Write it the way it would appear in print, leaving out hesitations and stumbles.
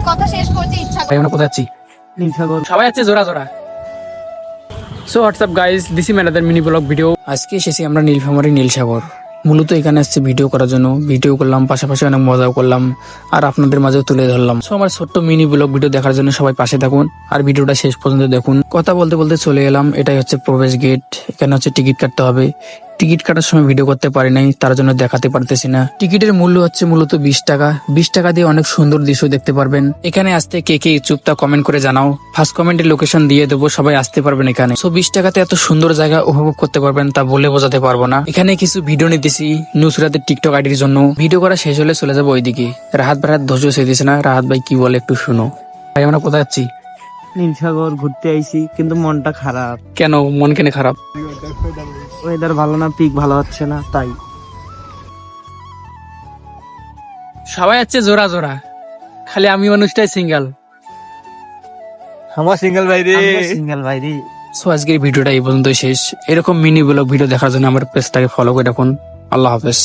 কথা শেষ করতে ইচ্ছা করে। আমরা কোথায় যাচ্ছি? নীলসাগর। সবাই আছে জোড়া জোড়া। So WhatsApp guys, this is another mini blog video. আজকে এসেছি আমরা নীলফামারী নীলসাগর। মূলত এখানে আসছে ভিডিও করার জন্য। ভিডিও করলাম, পাশাপাশি অনেক মজাও করলাম আর আপনাদের মাঝেও তুলে ধরলাম। সো আমার ছোট্ট মিনি ব্লগ ভিডিও দেখার জন্য সবাই পাশে থাকুন আর ভিডিওটা শেষ পর্যন্ত দেখুন। কথা বলতে বলতে চলে এলাম, এটাই হচ্ছে প্রবেশ গেট। এখানে হচ্ছে টিকিট কাটতে হবে। টিকিট কাটার সময় ভিডিও করতে পারি নাই, তার জন্য দেখাতে পারতেছি না। টিকিটের মূল্য হচ্ছে মূলত 20 টাকা। 20 টাকা দিয়ে অনেক সুন্দর দৃশ্য দেখতে পারবেন। এখানে আসতে কে কে ইচ্ছুক তা কমেন্ট করে জানাও। ফার্স্ট কমেন্টের লোকেশন দিয়ে দেবো, সবাই আসতে পারবেন এখানে। সো 20 টাকাতে এত সুন্দর জায়গা উপভোগ করতে পারবেন তা বলে বোঝাতে পারবো না। এখানে কিছু ভিডিও নিতেছি নুসরাতের টিকটক আইডির জন্য। ভিডিও করা শেষ হলে চলে যাবো ওইদিকে। রাহাত ভাই ধৈর্য সেদিছে না। রাহাত ভাই কি বলে একটু শুনো। ভাই আমরা কোথায় যাচ্ছি? নীলসাগর ঘুরতে আইছি, কিন্তু মনটা খারাপ। কেন মন কেন খারাপ? ওয়েদার ভালো না, পিক ভালো হচ্ছে না, তাই। সবাই যাচ্ছে জোড়া জোড়া, খালি আমি মানুষটাই সিঙ্গেল। আমার সিঙ্গেল ভাই রে, সিঙ্গেল ভাই রে। সো আজকের ভিডিওটা এই পর্যন্ত শেষ। এরকম মিনি ব্লগ ভিডিও দেখার জন্য আমার পেজটাকে ফলো করে রাখুন। আল্লাহ হাফেজ।